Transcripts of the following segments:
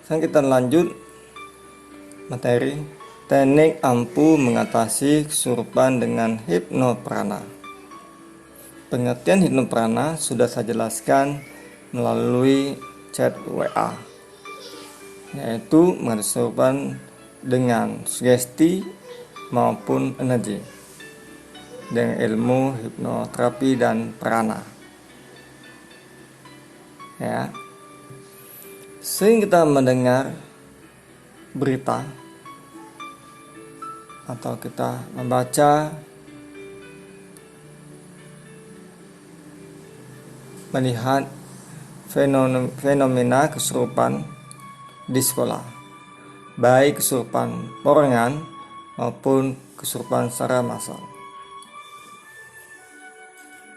Sekarang kita lanjut materi teknik ampuh mengatasi kesurupan dengan hipnoprana. Pengertian hipnoprana sudah saya jelaskan melalui chat WA, yaitu mengatasi kesurupan dengan sugesti maupun energi dengan ilmu hipnoterapi dan prana. Ya, sering kita mendengar berita atau kita membaca, melihat fenomena kesurupan di sekolah, baik kesurupan perorangan maupun kesurupan secara massal.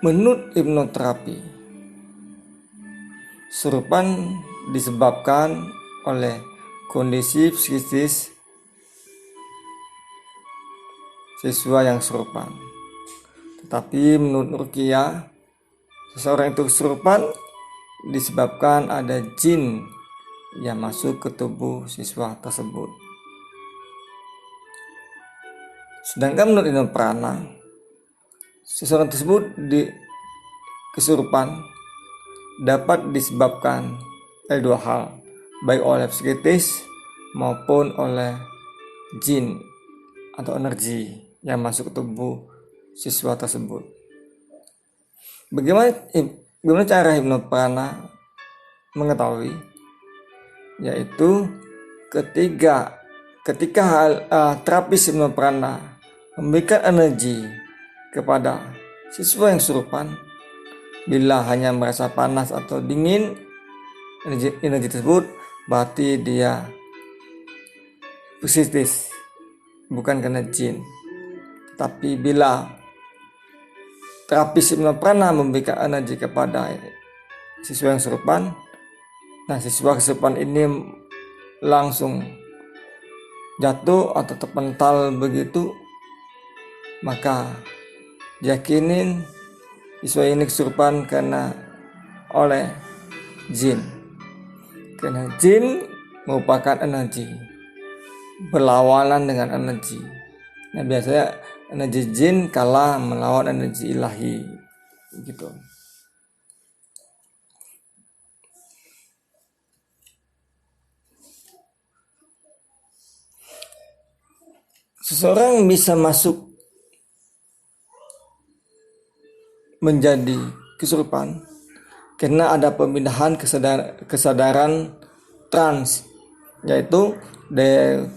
Menurut hipnoterapi, kesurupan disebabkan oleh kondisi psikis siswa yang kesurupan. Tetapi menurut ruqyah, seseorang itu kesurupan disebabkan ada jin yang masuk ke tubuh siswa tersebut. Sedangkan menurut hipnoprana, seseorang tersebut kesurupan dapat disebabkan oleh dua hal, baik oleh psikis maupun oleh jin atau energi yang masuk ke tubuh siswa tersebut. Bagaimana cara hipnoprana mengetahui? Yaitu ketika terapis hipnoprana memberikan energi kepada siswa yang kesurupan, bila hanya merasa panas atau dingin, energi tersebut berarti dia psikis, bukan karena jin. Tapi bila terapis hipnoprana memberikan energi kepada siswa yang kesurupan, nah siswa kesurupan ini langsung jatuh atau terpental begitu, maka yakinin siswa ini kesurupan karena oleh jin. Karena jin merupakan energi, berlawanan dengan energi. Nah, biasanya energi jin kalah melawan energi ilahi, gitu. Seseorang bisa masuk menjadi kesurupan karena ada pemindahan kesadaran trans, yaitu dari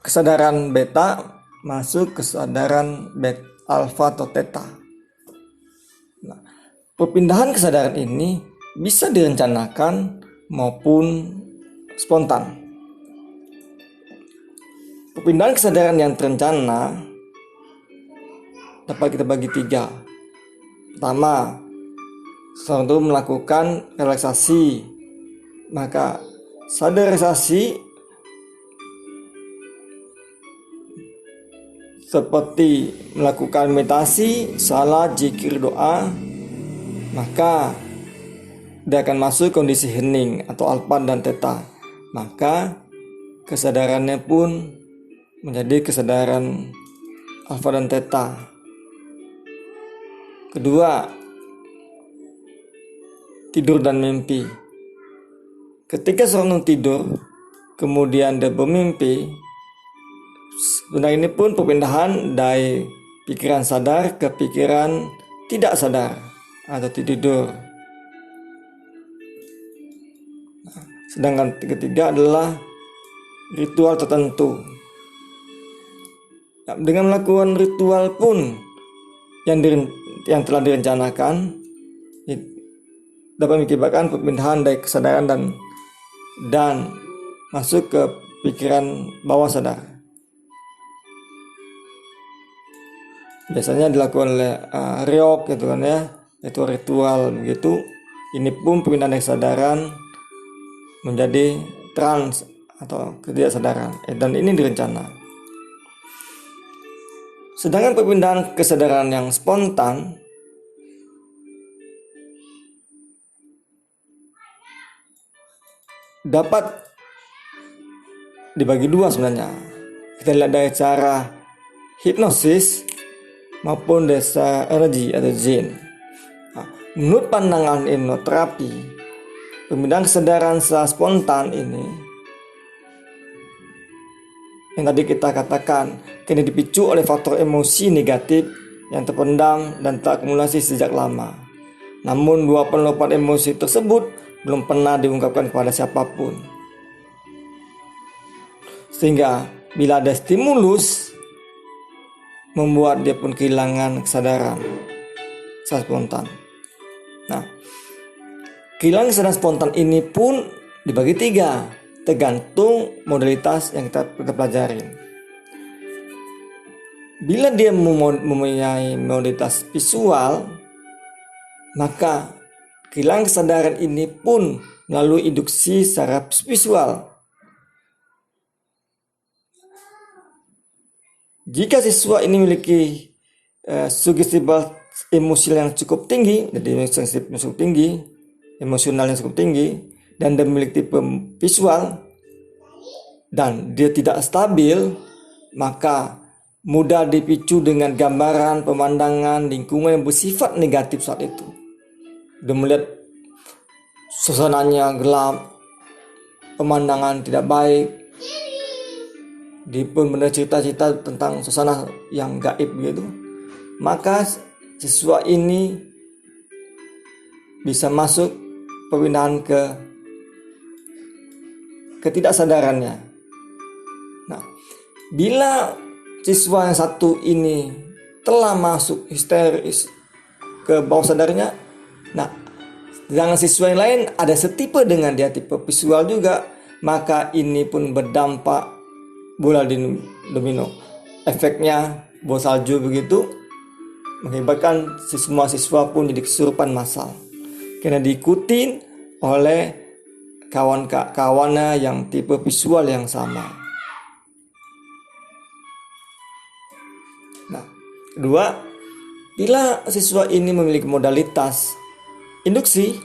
kesadaran beta masuk kesadaran alfa atau theta. Nah, perpindahan kesadaran ini bisa direncanakan maupun spontan. Perpindahan kesadaran yang terencana dapat kita bagi tiga. Pertama, seseorang itu melakukan relaksasi, maka sadar relaksasi seperti melakukan meditasi, salat, zikir, doa, maka dia akan masuk kondisi hening atau alfa dan theta. Maka kesadarannya pun menjadi kesadaran alfa dan theta. Kedua, tidur dan mimpi. Ketika seorang tidur, kemudian dia bermimpi, sebenarnya ini pun perpindahan dari pikiran sadar ke pikiran tidak sadar atau tidur. Sedangkan ketiga adalah ritual tertentu. Dengan melakukan ritual pun yang telah direncanakan dapat mengakibatkan perpindahan dari kesadaran dan masuk ke pikiran bawah sadar. Biasanya dilakukan oleh reok, gitu kan ya, itu ritual begitu. Ini pun perpindahan dari kesadaran menjadi trans atau ketidaksadaran, dan ini direncana. Sedangkan perpindahan kesadaran yang spontan dapat dibagi dua sebenarnya. Kita lihat dari cara hipnosis maupun desa energi atau jin. Nah, menurut pandangan hipnoterapi, pemindahan kesadaran secara spontan ini yang tadi kita katakan kini dipicu oleh faktor emosi negatif yang terpendam dan terakumulasi sejak lama. Namun luapan-luapan emosi tersebut belum pernah diungkapkan kepada siapapun. Sehingga bila ada stimulus membuat dia pun kehilangan kesadaran secara spontan. Nah, kehilangan kesadaran spontan ini pun dibagi tiga, tergantung modalitas yang kita pelajarin. Bila dia mempunyai modalitas visual, maka kehilangan kesadaran ini pun melalui induksi secara visual. Jika siswa ini memiliki sugesti emosi yang cukup tinggi, jadi sensitif yang cukup tinggi, emosional yang cukup tinggi, dan dia memiliki tipe visual, dan dia tidak stabil, maka mudah dipicu dengan gambaran, pemandangan, lingkungan yang bersifat negatif saat itu. Dia melihat suasananya gelap, pemandangan tidak baik, dia pun mendengar cerita-cerita tentang suasana yang gaib gitu, maka siswa ini bisa masuk pemindahan ke ketidaksadarannya. Nah, bila siswa yang satu ini telah masuk histeris ke bawah sadarnya, nah, sedangkan siswa yang lain ada setipe dengan dia, tipe visual juga, maka ini pun berdampak bola domino. Efeknya bola salju begitu, mengakibatkan semua siswa pun jadi kesurupan massal karena diikuti oleh kawan-kawannya yang tipe visual yang sama. Nah, kedua, bila siswa ini memiliki modalitas induksi,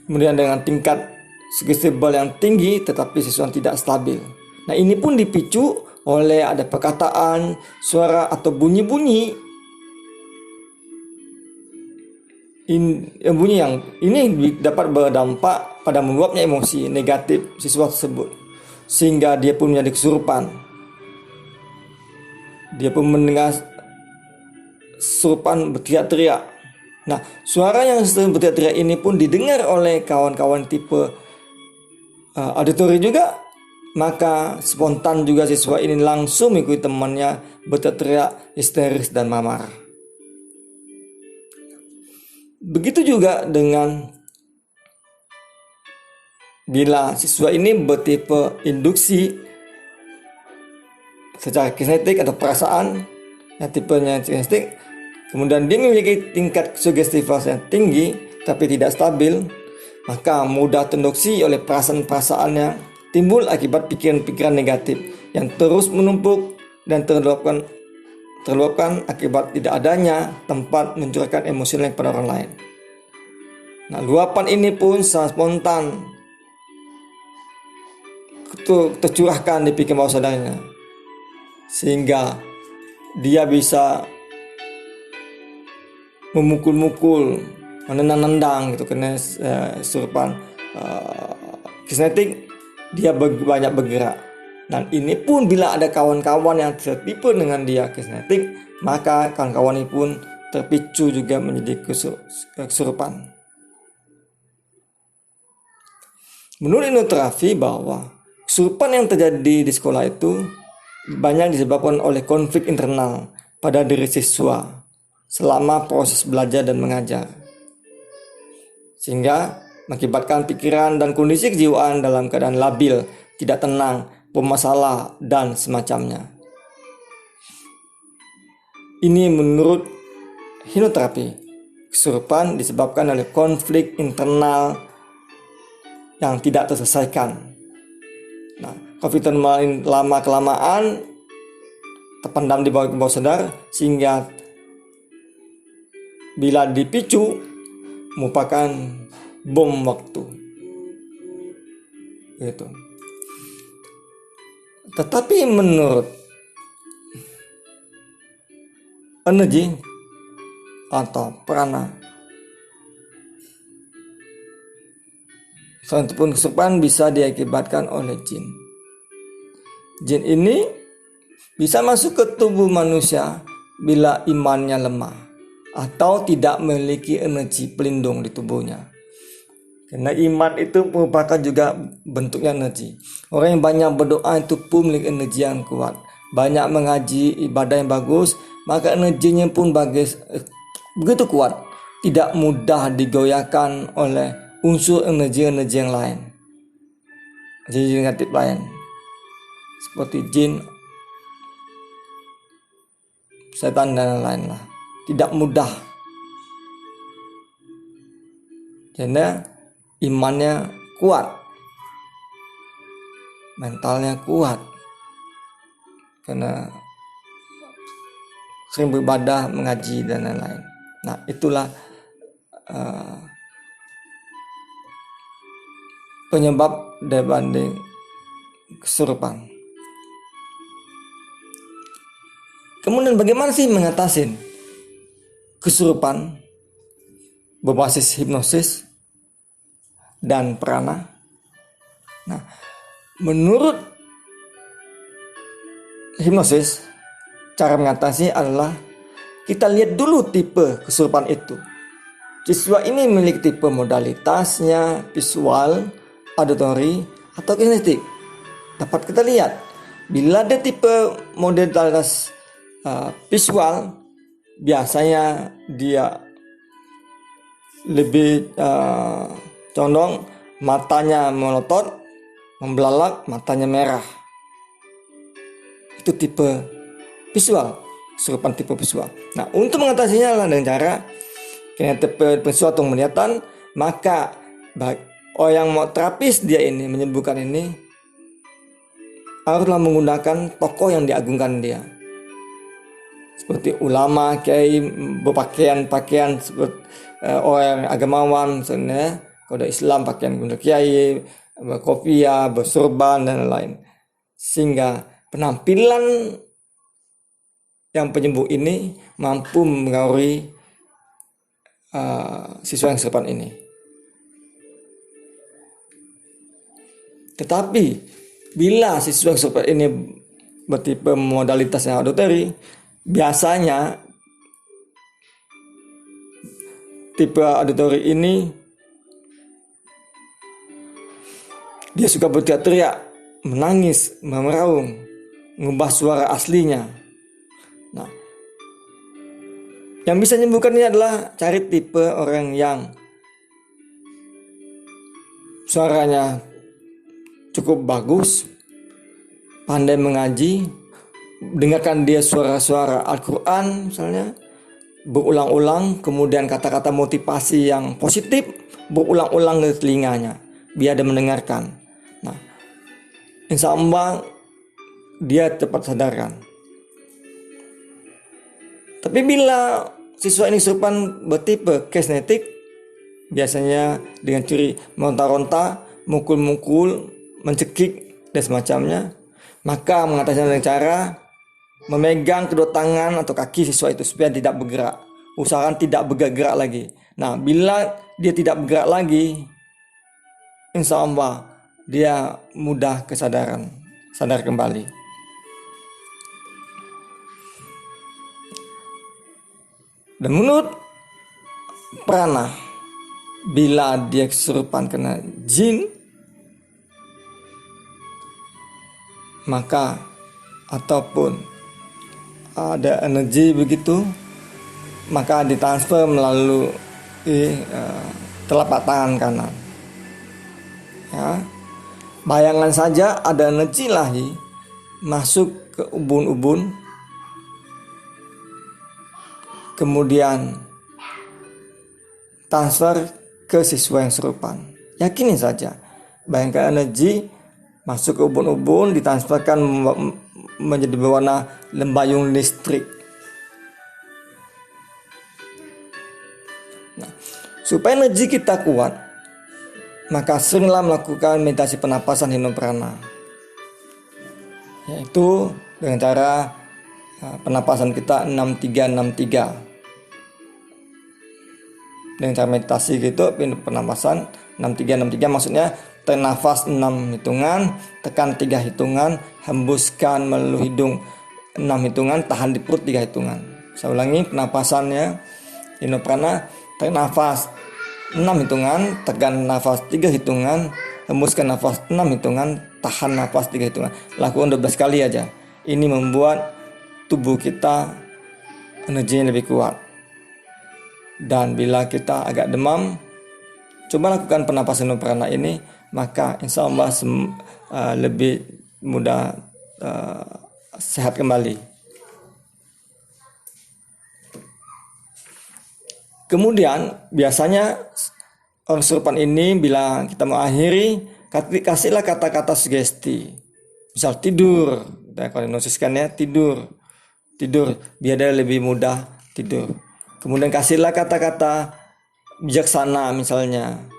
kemudian dengan tingkat sugestible yang tinggi tetapi siswa tidak stabil. Nah, ini pun dipicu oleh ada perkataan, suara atau bunyi-bunyi bunyi yang ini dapat berdampak pada meluapnya emosi negatif siswa tersebut sehingga dia pun menjadi kesurupan. Dia pun mendengar kesurupan berteriak-teriak. Nah, suara yang sering berteriak-teriak ini pun didengar oleh kawan-kawan tipe auditori juga, maka spontan juga siswa ini langsung mengikuti temannya berteriak histeris dan marah. Begitu juga dengan bila siswa ini bertipe induksi secara kinetik atau perasaan, yang tipenya kinetik, kemudian dia memiliki tingkat sugestivitas yang tinggi tapi tidak stabil, maka mudah terinduksi oleh perasaan-perasaan yang timbul akibat pikiran-pikiran negatif yang terus menumpuk dan terluapkan akibat tidak adanya tempat mencurahkan emosional kepada orang lain. Nah, luapan ini pun secara spontan tercurahkan di pikiran bawah sadarnya sehingga dia bisa memukul-mukul, menendang-nendang gitu karena kesurupan kinetik, dia banyak bergerak. Dan ini pun bila ada kawan-kawan yang setipe dengan dia kinetik, maka kawan-kawan ini pun terpicu juga menjadi kesurupan. Menurut hipnoterapi bahwa kesurupan yang terjadi di sekolah itu banyak disebabkan oleh konflik internal pada diri siswa selama proses belajar dan mengajar, sehingga mengakibatkan pikiran dan kondisi kejiwaan dalam keadaan labil, tidak tenang, bermasalah, dan semacamnya. Ini menurut hipnoterapi, kesurupan disebabkan oleh konflik internal yang tidak terselesaikan. Nah, konflik internal lama-kelamaan terpendam di bawah sadar sehingga bila dipicu merupakan bom waktu. gitu. Tetapi menurut energi atau prana, selain itu pun kesurupan bisa diakibatkan oleh jin. Jin ini bisa masuk ke tubuh manusia bila imannya lemah atau tidak memiliki energi pelindung di tubuhnya. Karena iman itu merupakan juga bentuknya energi. Orang yang banyak berdoa itu pun memiliki energi yang kuat. Banyak mengaji, ibadah yang bagus, maka energinya pun begitu kuat. Tidak mudah digoyahkan oleh unsur energi-energi yang lain. Energi negatif lain. Seperti jin, setan dan lain-lain lah. Tidak mudah. Karena imannya kuat, mentalnya kuat, karena sering beribadah, mengaji dan lain-lain. Nah, itulah penyebab daripada kesurupan. Kemudian bagaimana sih mengatasi kesurupan berbasis hipnosis dan prana? Nah, menurut hipnosis, cara mengatasi adalah kita lihat dulu tipe kesurupan itu. Siswa ini memiliki tipe modalitasnya visual, auditory, atau kinetik. Dapat kita lihat, bila ada tipe modalitas visual, biasanya dia lebih condong matanya melotot, membelalak, matanya merah. Itu tipe visual, kesurupan tipe visual. Nah, untuk mengatasinya adalah dengan cara tipe visual atau penglihatan, maka orang yang mau terapis dia ini menyembuhkan ini haruslah menggunakan tokoh yang diagungkan dia. Seperti ulama, kiai, berpakaian seperti orang agamawan, misalnya kalau Islam pakaian guna kiai, berkopiah, bersorban dan lain-lain. Sehingga penampilan yang penyembuh ini mampu mengaruhi siswa yang kesurupan ini. Tetapi bila siswa yang kesurupan ini bertipe modalitas yang auditory, biasanya tipe auditory ini dia suka berteriak-teriak, menangis, meraung, mengubah suara aslinya. Nah, yang bisa menyembuhkan ini adalah cari tipe orang yang suaranya cukup bagus, pandai mengaji, dengarkan dia suara-suara Al-Quran misalnya, berulang-ulang, kemudian kata-kata motivasi yang positif berulang-ulang ke telinganya, biar dia mendengarkan. Nah, insya Allah dia cepat sadarkan. Tapi bila siswa ini kesurupan bertipe kinetik, biasanya dengan ciri meronta-ronta, mukul-mukul, mencekik dan semacamnya, maka mengatasinya dengan cara memegang kedua tangan atau kaki siswa itu supaya tidak bergerak. Usahakan tidak bergerak lagi. Nah, bila dia tidak bergerak lagi, insya Allah dia mudah sadar kembali. Dan menurut prana, bila dia kesurupan kena jin, maka ataupun ada energi begitu, maka ditransfer melalui telapak tangan kanan. Ya, bayangan saja ada energi ilahi masuk ke ubun-ubun, kemudian transfer ke siswa yang kesurupan. Yakini saja, bayangkan energi masuk ke ubun-ubun, ditransferkan menjadi berwarna lembayung listrik. Nah, supaya energi kita kuat, maka seringlah melakukan meditasi penapasan Hino Prana, yaitu dengan cara penapasan kita 6363. Dengan cara meditasi gitu, penapasan 6363 maksudnya tarik nafas 6 hitungan, tekan 3 hitungan, hembuskan melalui hidung 6 hitungan, tahan di perut 3 hitungan. Saya ulangi penapasannya Hino Prana, tarik nafas 6 hitungan, tekan nafas 3 hitungan, hembuskan nafas 6 hitungan, tahan nafas 3 hitungan. Lakukan 12 kali aja. Ini membuat tubuh kita energinya lebih kuat. Dan bila kita agak demam, coba lakukan penapasan Hino Prana ini, maka insya Allah lebih mudah sehat kembali. Kemudian biasanya orang kesurupan ini bila kita mau akhiri, kasihlah kata-kata sugesti. Misal tidur, kalau hipnosiskan ya, tidur biar dia lebih mudah tidur. Kemudian kasihlah kata-kata bijaksana misalnya.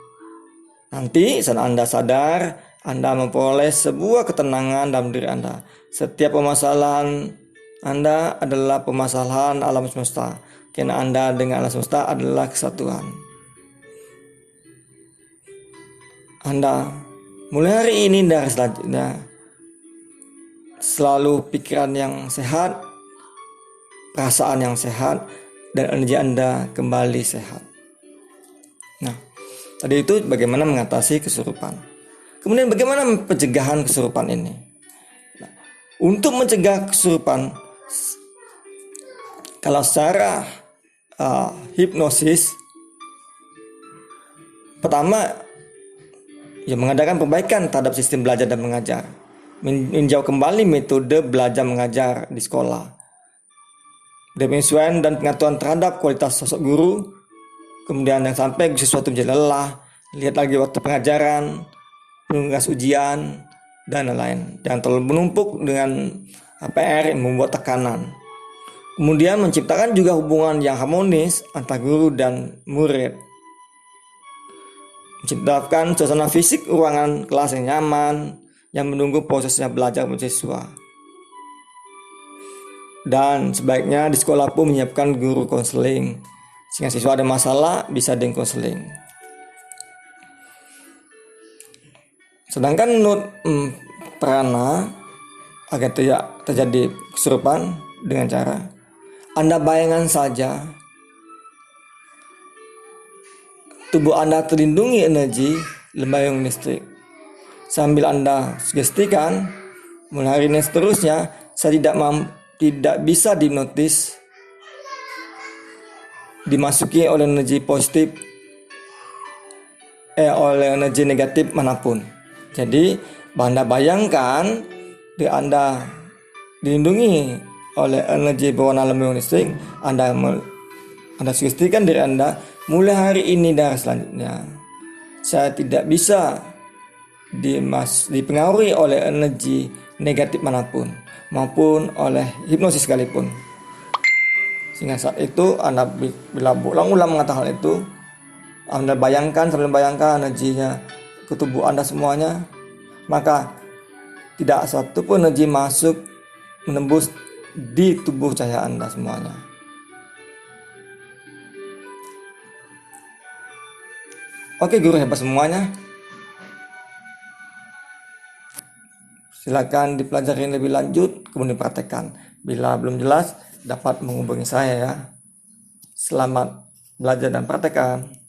Nanti saat Anda sadar, Anda memperoleh sebuah ketenangan dalam diri Anda. Setiap permasalahan Anda adalah permasalahan alam semesta, karena Anda dengan alam semesta adalah kesatuan. Anda mulai hari ini dan selanjutnya selalu pikiran yang sehat, perasaan yang sehat, dan energi Anda kembali sehat. Nah, tadi itu bagaimana mengatasi kesurupan. Kemudian bagaimana pencegahan kesurupan ini? Nah, untuk mencegah kesurupan, kalau secara hipnosis, pertama ya mengadakan perbaikan terhadap sistem belajar dan mengajar, meninjau kembali metode belajar mengajar di sekolah, penyesuaian dan pengaturan terhadap kualitas sosok guru. Kemudian yang sampai sesuatu menjadi lelah, lihat lagi waktu pengajaran, penugas ujian, dan lain-lain. Jangan terlalu menumpuk dengan PR yang membuat tekanan. Kemudian menciptakan juga hubungan yang harmonis antara guru dan murid. Menciptakan suasana fisik ruangan kelas yang nyaman, yang menunggu prosesnya belajar siswa. Dan sebaiknya di sekolah pun menyiapkan guru konseling, sehingga siswa ada masalah bisa dikonseling. Sedangkan menurut Prana, agar tidak terjadi kesurupan dengan cara Anda bayangkan saja tubuh Anda terlindungi energi lembaga listrik. Sambil Anda sugestikan, mulai hari ini seterusnya, saya tidak bisa dinotis dimasuki oleh energi positif oleh energi negatif manapun. Jadi Anda bayangkan Anda dilindungi oleh energi berwarna lembaga listrik. Anda sugestikan diri Anda, mulai hari ini dan selanjutnya saya tidak bisa dipengaruhi oleh energi negatif manapun, maupun oleh hipnosis sekalipun. Sehingga saat itu Anda bila ulang-ulang mengatakan hal itu, Anda sambil bayangkan energinya ke tubuh Anda semuanya, maka tidak satu pun energi masuk menembus di tubuh cahaya Anda semuanya. Oke guru hebat semuanya. Silakan dipelajari lebih lanjut, kemudian praktekkan. Bila belum jelas, dapat menghubungi saya ya. Selamat belajar dan praktekkan.